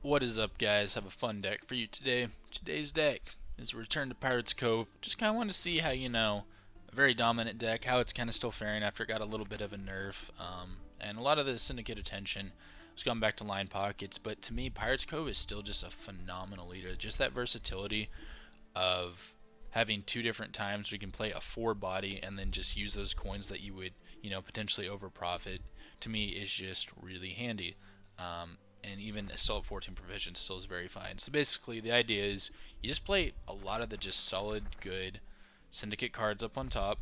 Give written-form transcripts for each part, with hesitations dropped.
What is up, guys? Have a fun deck for you today. Today's deck is Return to Pirates Cove. Just kind of want to see how, a very dominant deck, how it's kind of still faring after it got a little bit of a nerf. And a lot of the Syndicate attention has gone back to line pockets, but to me, Pirates Cove is still just a phenomenal leader. Just that versatility of having two different times where you can play a 4 body and then just use those coins that you would, potentially over profit, to me is just really handy. And even still at 14 provision still is very fine. So basically the idea is you just play a lot of the just solid good syndicate cards up on top,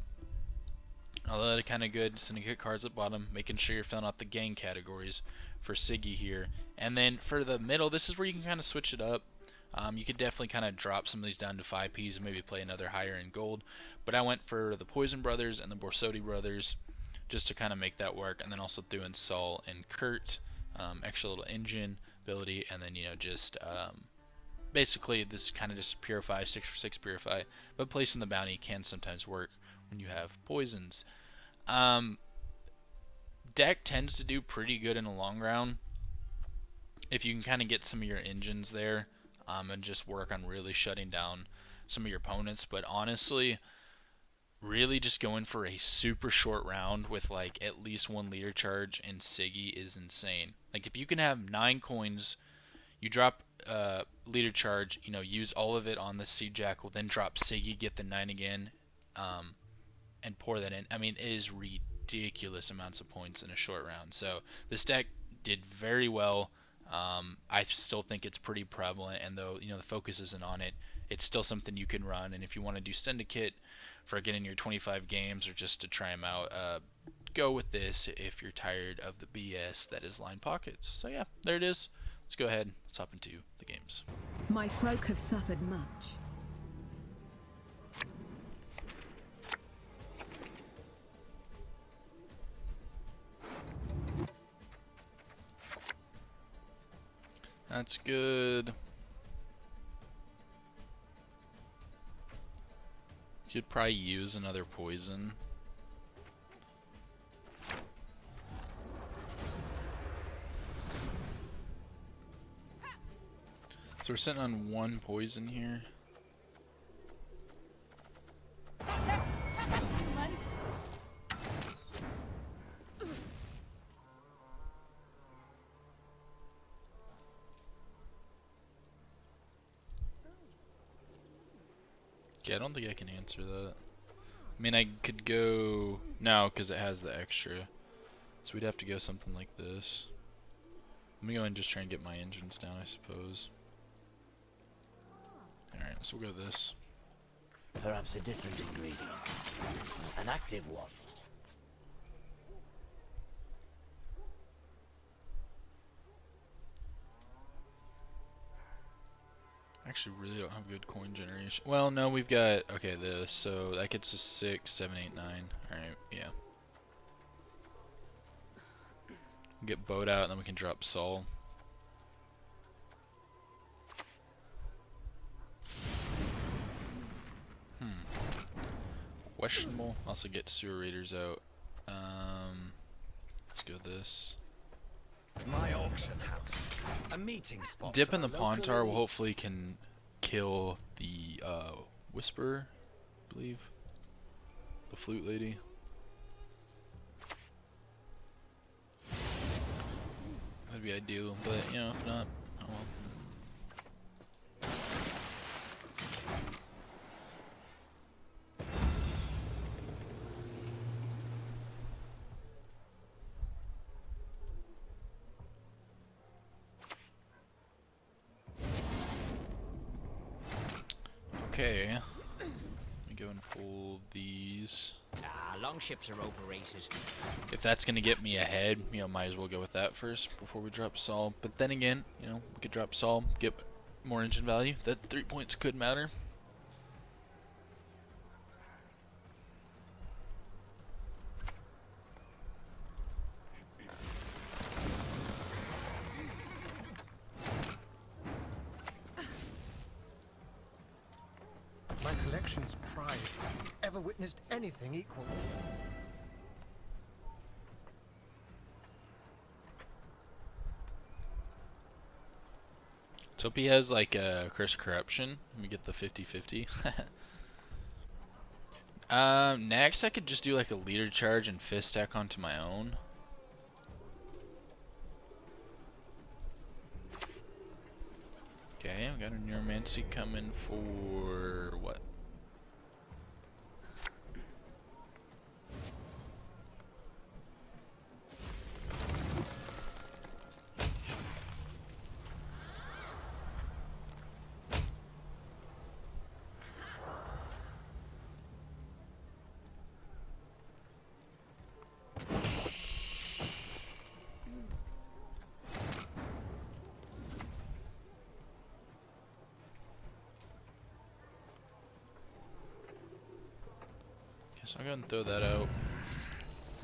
a lot of kind of good syndicate cards at bottom, making sure you're filling out the gang categories for Siggy here. And then for the middle, this is where you can kind of switch it up. You could definitely kind of drop some of these down to 5Ps and maybe play another higher in gold. But I went for the Poison Brothers and the Borsodi Brothers just to kind of make that work. And then also threw in Saul and Kurt, extra little engine ability. And then, basically this is kind of just purify, 6 for 6 purify. But placing the bounty can sometimes work when you have poisons. Deck tends to do pretty good in the long round if you can kind of get some of your engines there. And just work on really shutting down some of your opponents. But honestly, really just going for a super short round with like at least 1 leader charge and Siggy is insane. Like if you can have 9 coins, you drop leader charge, use all of it on the Sea Jackal, then drop Siggy, get the 9 again, and pour that in. I mean, it is ridiculous amounts of points in a short round. So this deck did very well. I still think it's pretty prevalent, and though the focus isn't on it, it's still something you can run. And if you want to do Syndicate for getting your 25 games or just to try them out, go with this if you're tired of the BS that is line pockets. So yeah, there it is. Let's go ahead. Let's hop into the games. My folk have suffered much. That's good. Could probably use another poison. So we're sitting on 1 poison here. Yeah, I don't think I can answer that. I mean, I could go... No, because it has the extra. So we'd have to go something like this. Let me go and just try and get my engines down, I suppose. Alright, so we'll go this. Perhaps a different ingredient. An active one. Actually really don't have good coin generation. Well, no, we've got, okay, this, so that gets us 6, 7, 8, 9. Alright, yeah. Get Boat out, and then we can drop Saul. Questionable. Also get Sewer Raiders out. Let's go this. My auction house, a meeting spot. Dip in the Pontar will hopefully can kill the Whisperer, I believe. The Flute Lady. That'd be ideal, but if not, oh well. Okay, let me go and pull these. Longships are overrated. If that's gonna get me ahead, might as well go with that first before we drop Saul. But then again, we could drop Saul, get more engine value. That 3 points could matter. My collection's pride. Ever witnessed anything equal? So hope he has like a curse corruption. Let me get the 50-50. Next I could just do like a leader charge and fist stack onto my own. Okay, we got a neuromancy coming for what? Guess I'll go ahead and throw that out.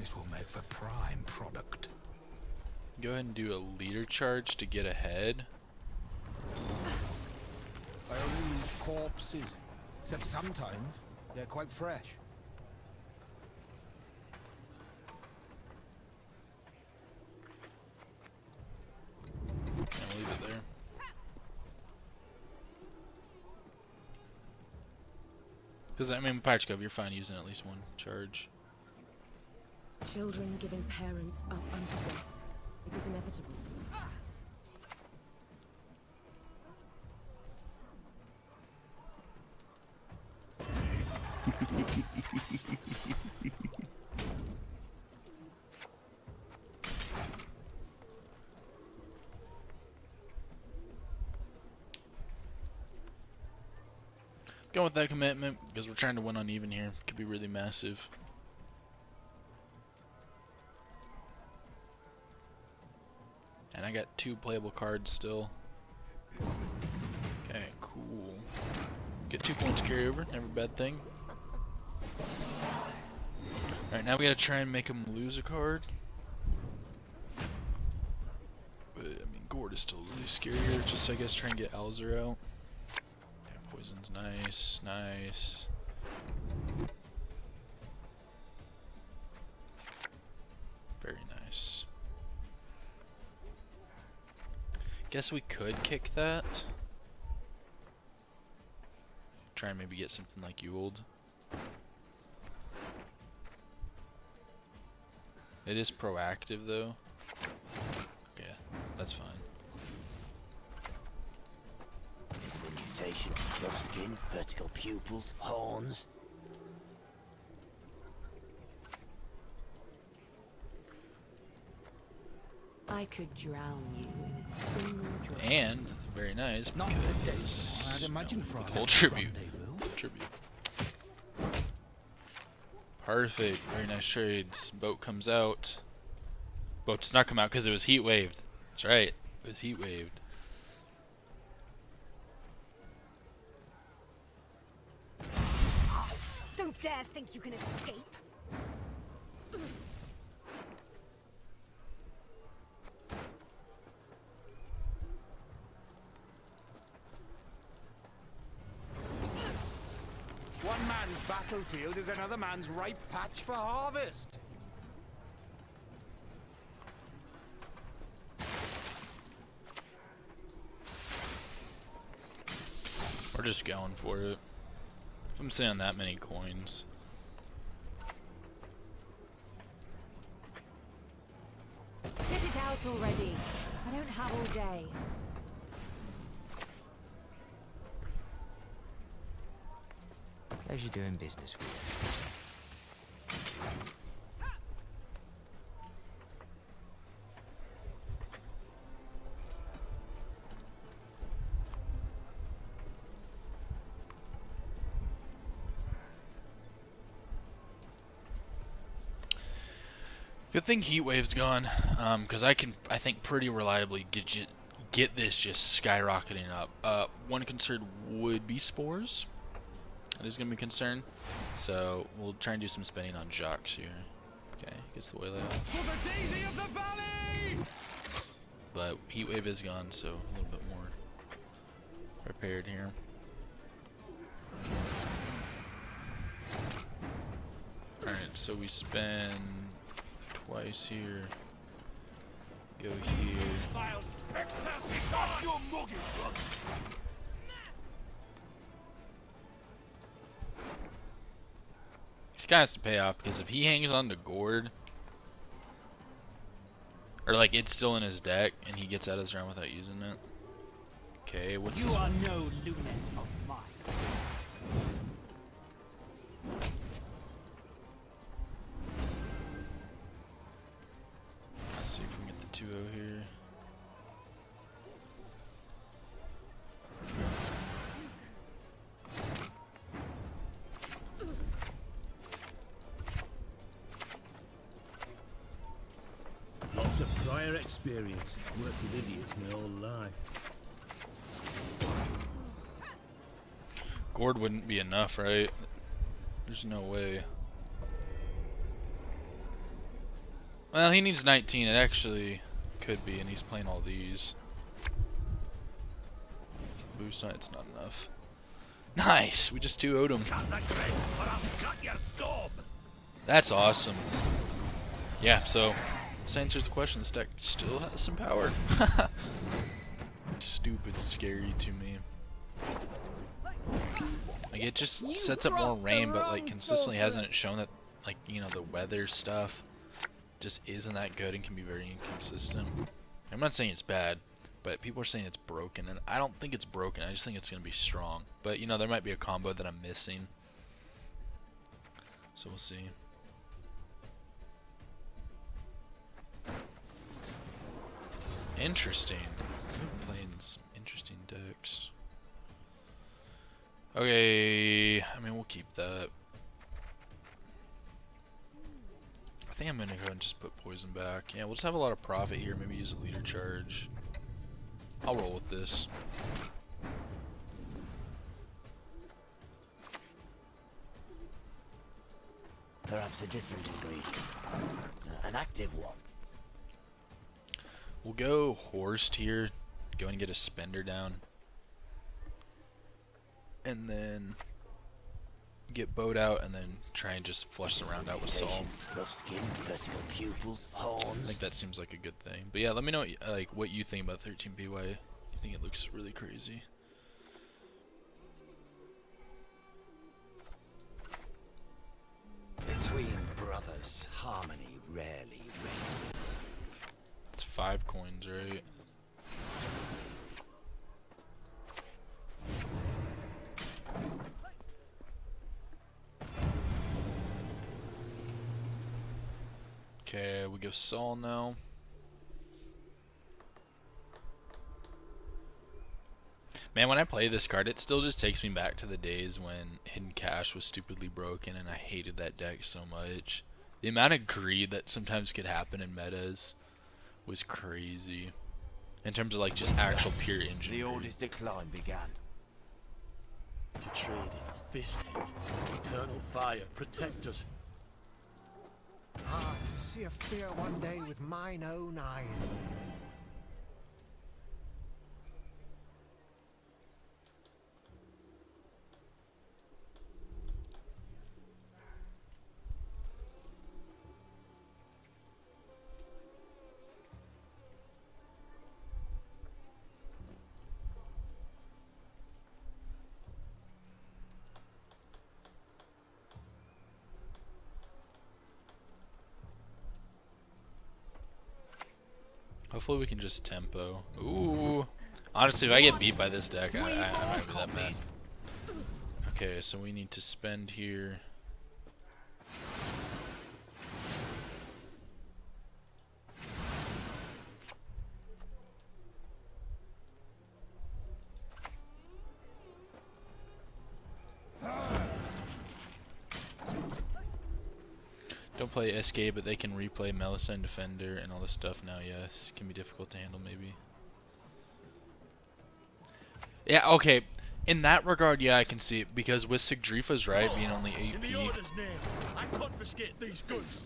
This will make for prime product. Go ahead and do a leader charge to get ahead. I only eat corpses, except sometimes they're quite fresh. I'll leave it there. Because I mean, Pirates Cove, you're fine using at least one charge. Children giving parents up unto death. It is inevitable. Going with that commitment because we're trying to win uneven here. Could be really massive. And I got 2 playable cards still. Okay, cool. Get 2 points carry over, never a bad thing. Alright, now we gotta try and make them lose a card. But, I mean, Gord is still really scarier. Just, I guess, try and get Alzer out. Okay, poison's nice, nice. Very nice. Guess we could kick that. Try and maybe get something like Ewald. It is proactive though. Okay, that's fine. Visible mutation, rough skin, vertical pupils, horns. I could drown you in a single drop. And very nice Not because the day. I'd imagine for whole tribute. Tribute. Perfect. Very nice trades. Boat comes out. Boat does not come out because it was heat waved. That's right. It was heat waved. Don't dare think you can escape. One man's battlefield is another man's ripe patch for harvest. We're just going for it. If I'm sitting on that many coins. Spit it out already. I don't have all day. Pleasure doing business with you. Good thing Heatwave's gone, because I think pretty reliably get this just skyrocketing up. One concern would be spores. That is going to be a concern. So we'll try and do some spending on Jacques here. Okay, gets the waylay off. For the daisy of the valley! But Heatwave is gone, so a little bit more prepared here. Alright, so we spend twice here. Go here. This guy has to pay off because if he hangs on to Gourd, or like it's still in his deck and he gets out of his round without using it. Okay, what's this? You are no lunet of mine. Let's see if we can get the 2-0 here. Lots of prior experience. Worked with idiots my whole life. Gourd wouldn't be enough, right? There's no way. Well, he needs 19. It actually could be, and he's playing all these. It's the boost on it's not enough. Nice! We just 2-0'd him. That's awesome. Yeah, so this answers the question. This deck still has some power. Stupid scary to me. Like it just sets up more rain, but like consistently hasn't it shown that, like, you know, the weather stuff just isn't that good and can be very inconsistent. I'm not saying it's bad, but people are saying it's broken, and I don't think it's broken. I just think it's gonna be strong. But you know, there might be a combo that I'm missing, so we'll see. Interesting. Playing some interesting decks. Okay, I mean, we'll keep that. I think I'm gonna go ahead and just put poison back. Yeah, we'll just have a lot of profit here. Maybe use a leader charge. I'll roll with this. Perhaps a different ingredient. An active one. We'll go Horst here. Go and get a spender down. And then get Boat out, and then try and just flush the round out with Saul. Rough skin, vertical pupils, I horns. think that seems like a good thing. But yeah, let me know like what you think about 13B. Why you think it looks really crazy? Between brothers, harmony rarely reigns. It's 5 coins, right? Okay, we go Saul now. Man, when I play this card, it still just takes me back to the days when Hidden Cash was stupidly broken, and I hated that deck so much. The amount of greed that sometimes could happen in metas was crazy. In terms of like just actual pure engine The greed. Order's decline began. To trading, fisting, eternal fire, protect us. Ah, to see a fear one day with mine own eyes. Hopefully we can just tempo. Ooh. Honestly, if I get beat by this deck, I might be that mad. Okay, so we need to spend here. Don't play SK, but they can replay Melissa and Defender and all this stuff now. Yes, can be difficult to handle maybe. Yeah, okay. In that regard, yeah, I can see it, because with Sigdrifa's right being only 8p. In the Order's name, I confiscate these goods.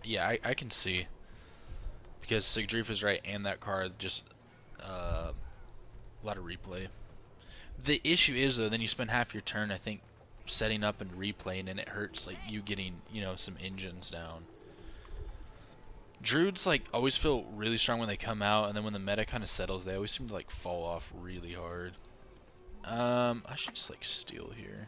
Yeah, I can see, because Sigdrifa's right and that card just a lot of replay. The issue is though, then you spend half your turn, I think, setting up and replaying, and it hurts like you getting, you know, some engines down. Druids like always feel really strong when they come out, and then when the meta kind of settles, they always seem to like fall off really hard. I should just like steal here.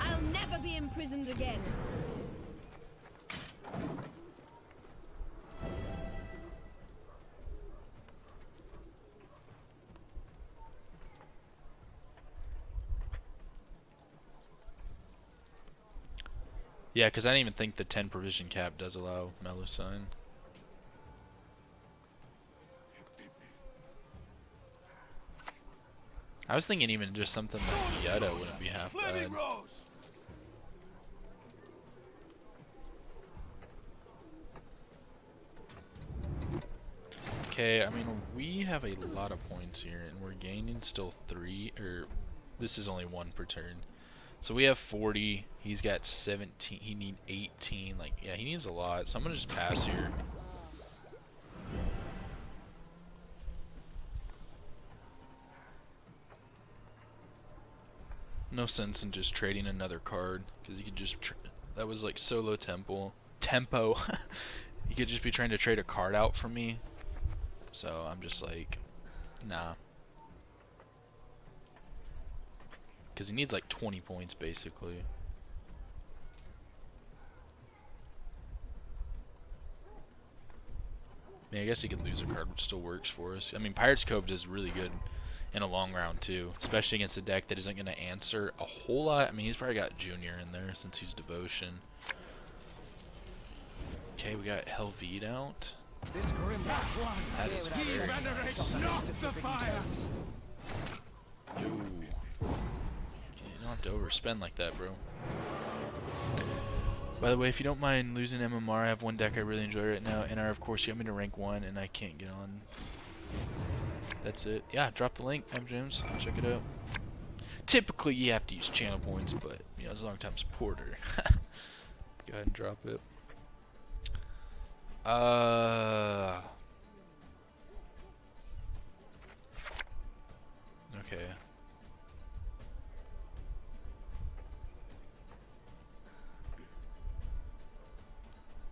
I'll never be imprisoned again. Yeah, because I didn't even think the 10 provision cap does allow Melusine. I was thinking even just something like Yetta wouldn't be half bad. Okay, I mean, we have a lot of points here, and we're gaining still 3, or this is only 1 per turn. So we have 40, he's got 17, he needs 18, like, yeah, he needs a lot, so I'm gonna just pass here. No sense in just trading another card, because you could just, that was like solo tempo, you could just be trying to trade a card out for me, so I'm just like, nah. Because he needs like 20 points basically. I mean, I guess he could lose a card, which still works for us. I mean, Pirate's Cove does really good in a long round too, especially against a deck that isn't going to answer a whole lot. I mean, he's probably got Junior in there since he's Devotion. Okay, we got Helvete out. This grim That is he very venerates nice. not the fire. Ooh. You don't have to overspend like that, bro. By the way, if you don't mind losing MMR, I have one deck I really enjoy right now. NR, of course, you got me to rank 1, and I can't get on. That's it. Yeah, drop the link, James. Check it out. Typically, you have to use channel points, but, you know, as a long-time supporter. Go ahead and drop it. Okay.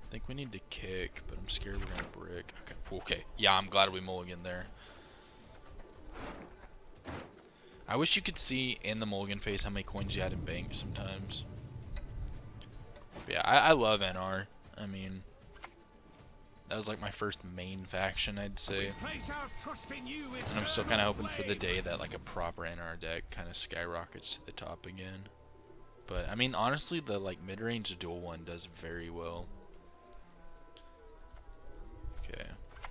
I think we need to kick, but I'm scared we're gonna brick. Okay, okay. Yeah, I'm glad we mulligan there. I wish you could see in the mulligan phase how many coins you had in bank sometimes. But yeah, I love NR. I mean, that was like my first main faction, I'd say. And I'm still kind of hoping for the day that like a proper NR deck kind of skyrockets to the top again. But I mean, honestly, the like mid-range dual one does very well. Okay,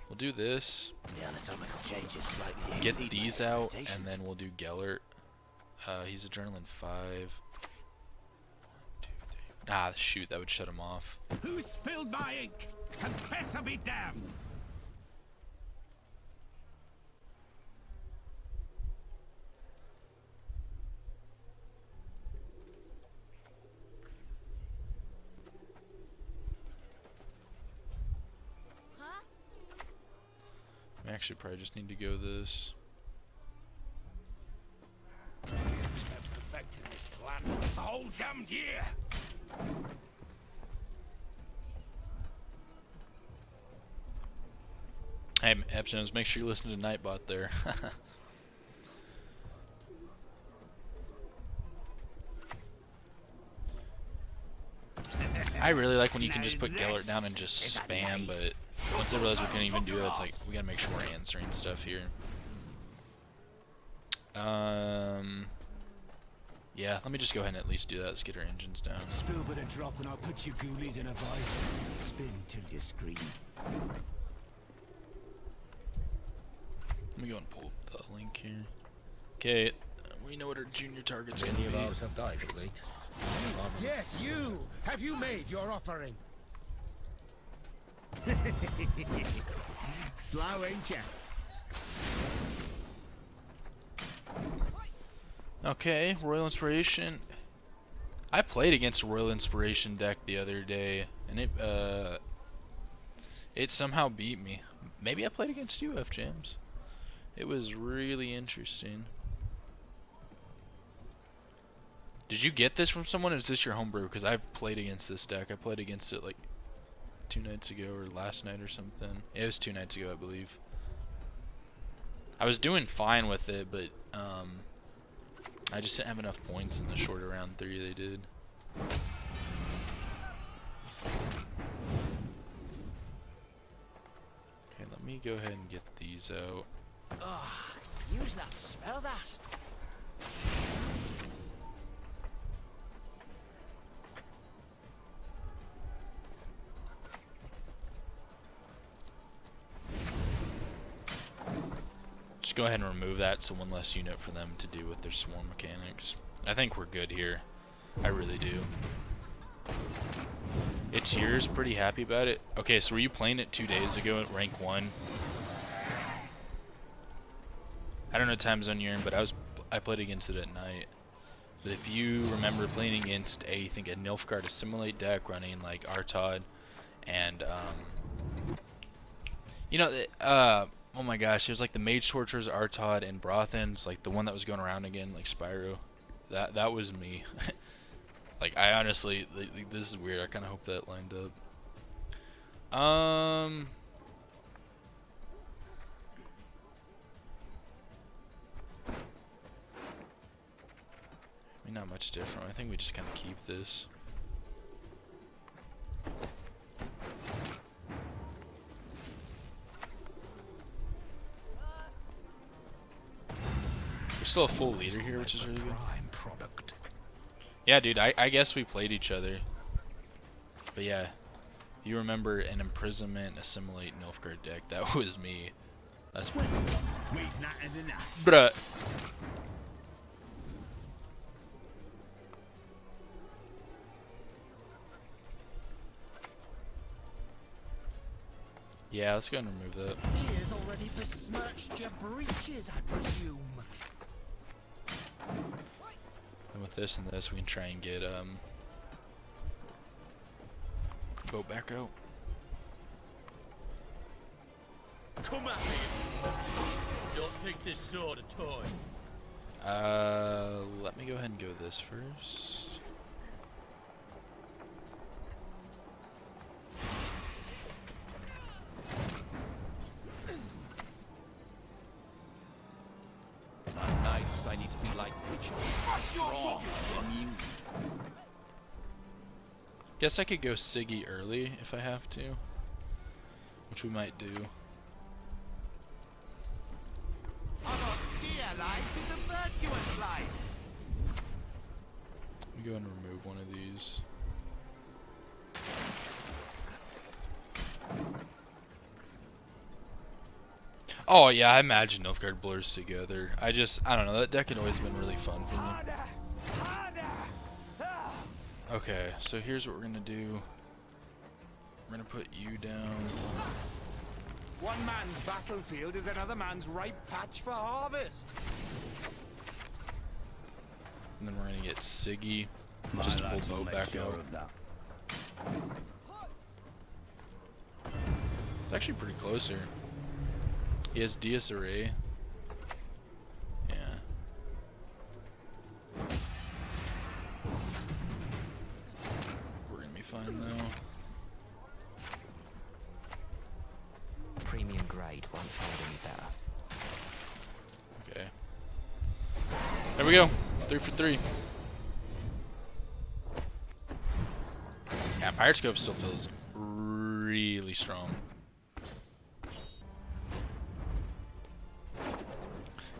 we'll do this. The anatomical changes slightly Get exceed these my out, and expectations. then we'll do Gellert. He's Adrenaline 5. Ah, shoot, that would shut him off. Who spilled my ink? Confessor be damned! I actually probably just need to go this. Perfecting this plan the whole damned year! Hey, Epsons, make sure you listen to Nightbot there. I really like when you can just put Gellert down and just spam, but once I realized we couldn't even do it, it's like, we gotta make sure we're answering stuff here. Yeah, let me just go ahead and at least do that. Let's get our engines down. Spill but a drop and I'll put you ghoulies in a vice. Spin till you scream. Let me go and pull up the link here. Okay, we know what our junior target's gonna Many of be. ours have died of late. Yes, you! Have you made your offering? Slow, ain't ya? Okay, Royal Inspiration. I played against a Royal Inspiration deck the other day, and it somehow beat me. Maybe I played against you, F Jams. It was really interesting. Did you get this from someone, or is this your homebrew? Because I've played against this deck. I played against it like 2 nights ago or last night or something. Yeah, it was 2 nights ago, I believe. I was doing fine with it, but I just didn't have enough points in the shorter round 3 they did. Okay, let me go ahead and get these out. Ugh, use that, smell that. Just go ahead and remove that, so one less unit for them to do with their swarm mechanics. I think we're good here. I really do. It's yours, pretty happy about it. Okay, so were you playing it 2 days ago at rank 1? I don't know what time zone you're in, but I played against it at night. But if you remember playing against I think a Nilfgaard Assimilate deck running like Artod and you know, oh my gosh, it was like the Mage Torturers, Artod, and Brothans, like the one that was going around again, like Spyro. That was me. Like, I honestly, like, this is weird. I kind of hope that lined up. I mean, not much different. I think we just kind of keep this. We're still a full leader here, which is really good. Product. Yeah, dude, I guess we played each other. But yeah, you remember an Imprisonment, Assimilate, Nilfgaard deck. That was me. That's We've not had enough. bruh. Yeah, let's go ahead and remove that. Fear's already besmirched your breeches, I presume. And with this and this, we can try and get boat back out. Come at me. Don't think this sword a toy. Let me go ahead and go this first. Nice, I need to be like Witcher. Strong, immune. Guess I could go Siggy early if I have to, which we might do. An austere life is a virtuous life. Let me go ahead and remove one of these. Oh yeah, I imagine Nilfgaard blurs together. I don't know, that deck had always been really fun for me. Okay, so here's what we're gonna do. We're gonna put you down. One man's battlefield is another man's ripe patch for harvest. And then we're gonna get Siggy. Just to pull boat back out. It's actually pretty close here. He has Disarray. Yeah. We're gonna be fine though. Premium grade won't find any better. Okay. There we go. 3 for 3. Yeah, Pirate Scope still feels really strong.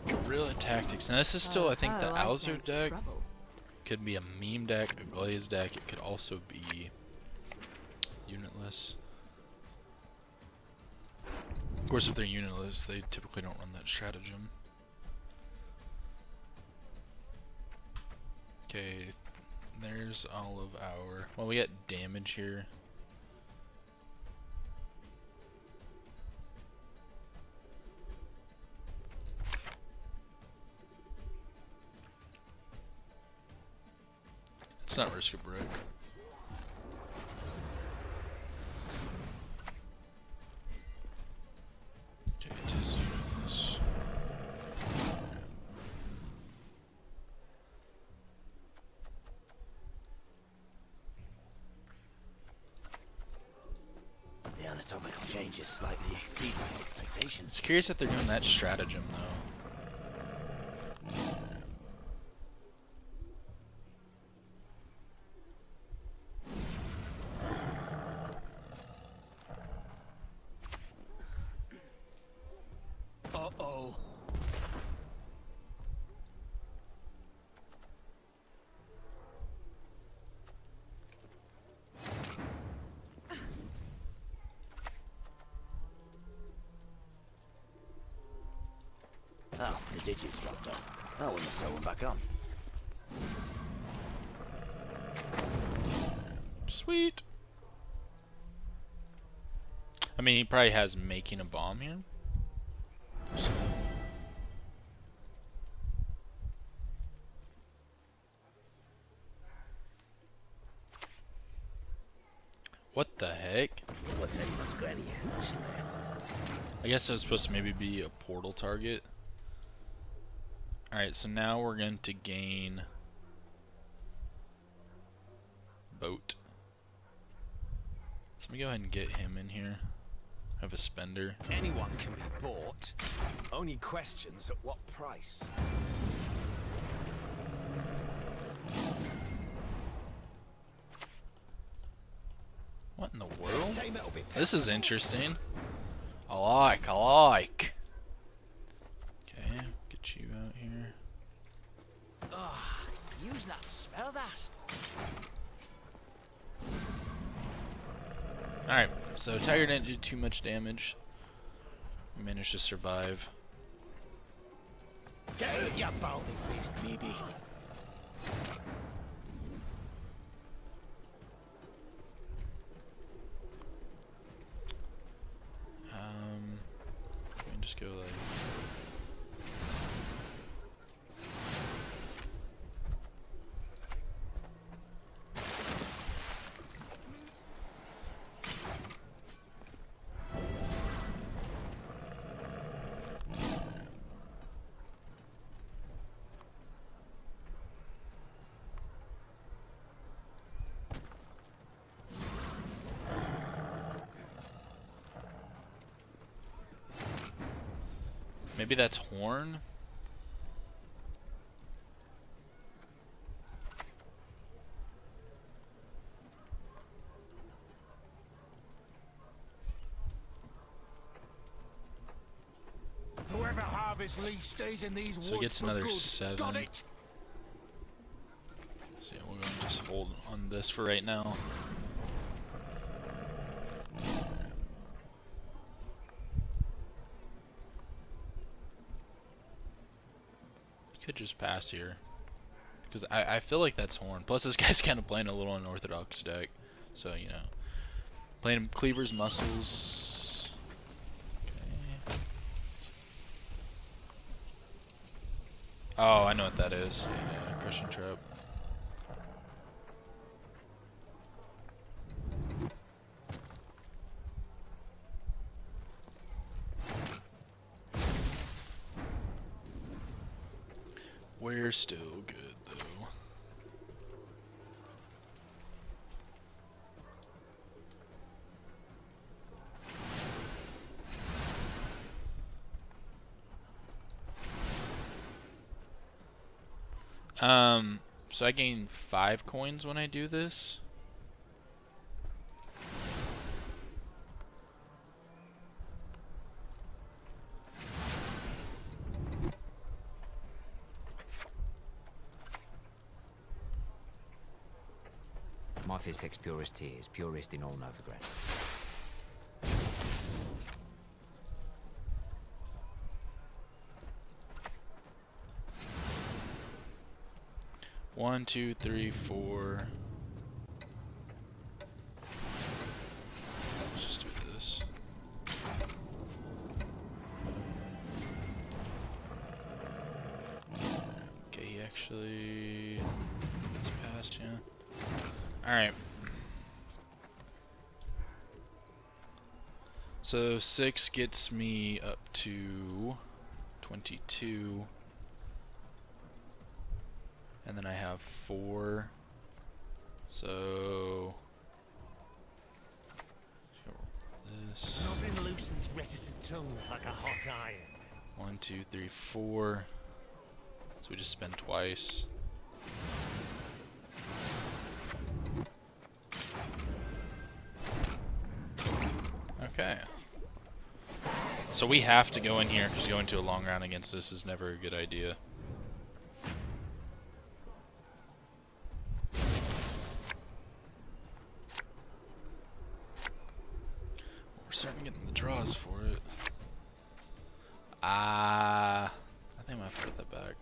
Guerrilla Tactics. Now this is still, I think, the Alzo deck. Could be a meme deck, a glaze deck. It could also be unitless. Of course, if they're unitless, they typically don't run that stratagem. Okay, there's all of our... Well, we got damage here. Let's not risk a brick. Okay, to zoom this. anatomical changes slightly exceed my expectations. It's curious that they're doing that stratagem though. Uh-oh. Oh, the digits dropped off. Oh, we must sew them back on. Sweet. I mean, he probably has making a bomb here. What the heck? Well, if anyone's got any hooch left. I guess that was supposed to maybe be a portal target. Alright, so now we're going to gain boat. So let me go ahead and get him in here. Have a spender. Anyone can be bought. Only questions at what price. What in the world? Time it'll be This is passable. interesting. I like. Okay, get you out here. Use not smell that. Alright, so Tiger didn't do too much damage. We managed to survive. Get out, you baldy-faced baby. We can just go like... Maybe that's Horn? Whoever harvests least stays in these woods So it gets for another good. 7. Got it? So yeah, we're going to just hold on this for right now. Could just pass here. Because I feel like that's Horn. Plus this guy's kind of playing a little unorthodox deck. So, you know. Playing Cleaver's Muscles. Okay. Oh, I know what that is. Yeah, Crushing Trap. We're still good though. So I gain 5 coins when I do this. My Fistex Purist here is purist in all Novigrad. One, two, three, four. Let's just do this. Okay, he actually is past, yeah. Alright. So 6 gets me up to 22. And then I have 4. So reticent tongues like a hot iron. 1, 2, 3, 4. So we just spend twice. Okay. So we have to go in here because going to a long round against this is never a good idea. We're starting to get the draws for it. I think I might have to put that back.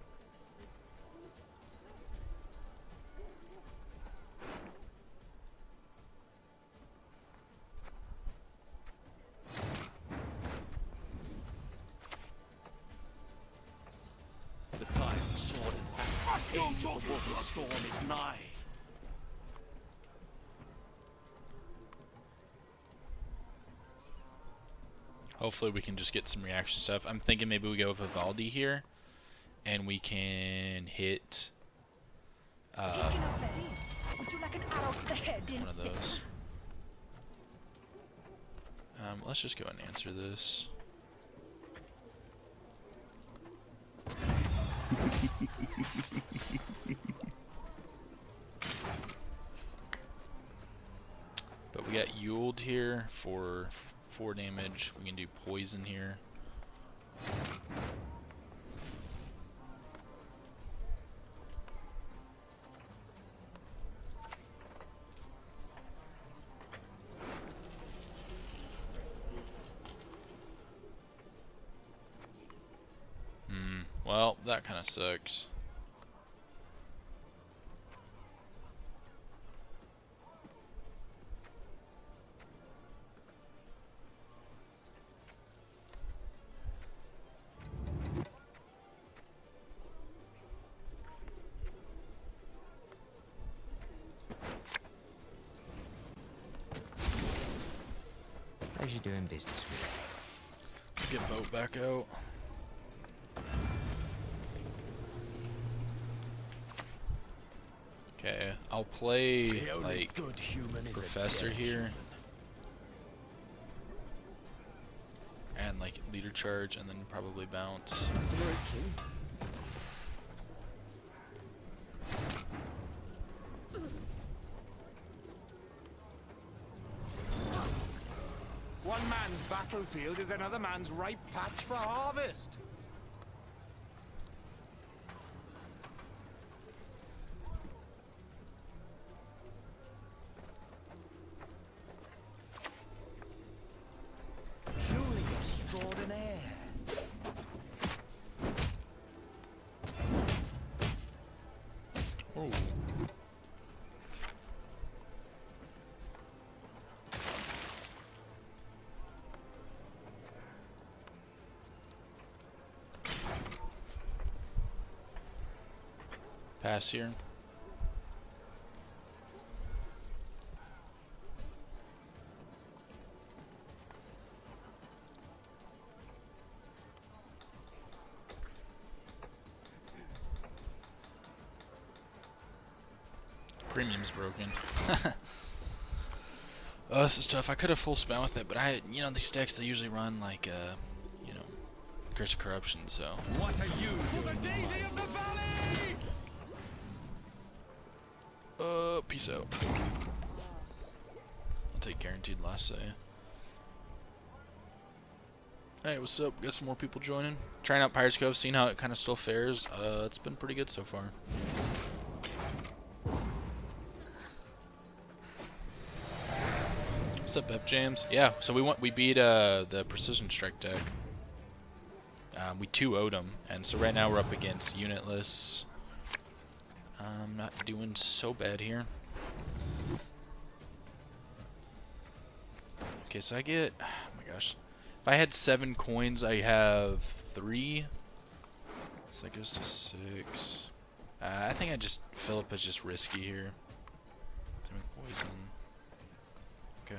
The time of sword and axe, the age of the wolf storm is nigh. Hopefully we can just get some reaction stuff. I'm thinking maybe we go with Vivaldi here, and we can hit Taking out their ears. Would you like an arrow to the head one of instead? those. Let's just go and answer this. But we got Yuled here for 4 damage. We can do poison here. Well, that kind of sucks. How's you doing business with Get boat back out. Okay, I'll play The only like good human is a Professor dead here. And like leader charge and then probably bounce. That's the word, King. One man's battlefield is another man's ripe patch for harvest. Truly extraordinaire. Oh. Pass here. Premium's broken. Oh, this is tough. I could have full spam with it, but these decks they usually run like Curse of Corruption, so. What are you To the doing? daisy of the valley! Peace out. I'll take guaranteed last say. Hey, what's up? Got some more people joining. Trying out Pirates Cove, seeing how it kind of still fares. It's been pretty good so far. What's up, F James? Yeah, so we beat the Precision Strike deck. We 2-0'd them, and so right now we're up against Unitless. I'm not doing so bad here. Okay, so I get, oh my gosh, if I had 7 coins, I have 3. So that goes to 6. I think Philip is just risky here. Poison. Okay.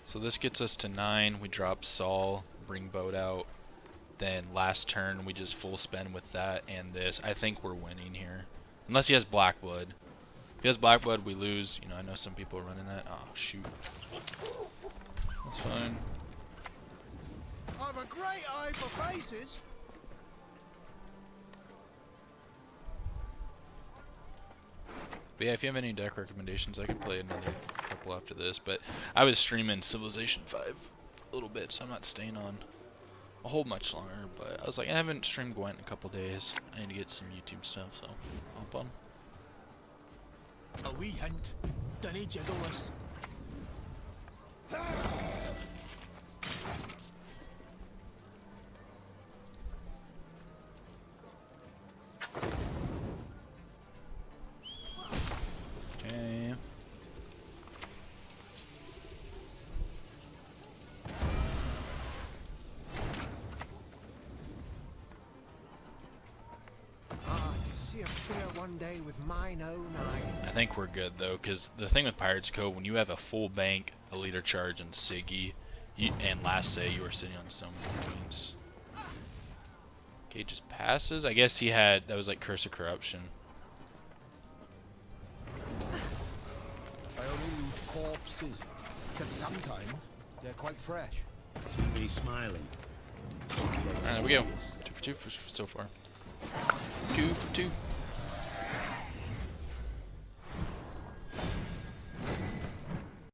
So this gets us to 9. We drop Saul, bring boat out. Then last turn we just full spend with that and this. I think we're winning here. Unless he has Black Blood. If he has Blackblood, we lose. You know, I know some people are running that. Oh, shoot. That's fine. I've a great eye for faces. But yeah, if you have any deck recommendations, I could play another couple after this. But I was streaming Civilization 5 a little bit, so I'm not staying on a whole much longer. But I was like, I haven't streamed Gwent in a couple days. I need to get some YouTube stuff, so hop on. A wee hint. Dunny jiggle us. Okay. To see a fair one day with mine own eyes. I think we're good though, because the thing with Pirates Cove, when you have a full bank, a leader charge, and Siggy, and last say you were sitting on so many queens. Okay, just passes. I guess he had, that was like Curse of Corruption. I only loot corpses. Except sometimes they're quite fresh. See me smiling. Alright, there we go. 2 for 2 so far. 2 for 2.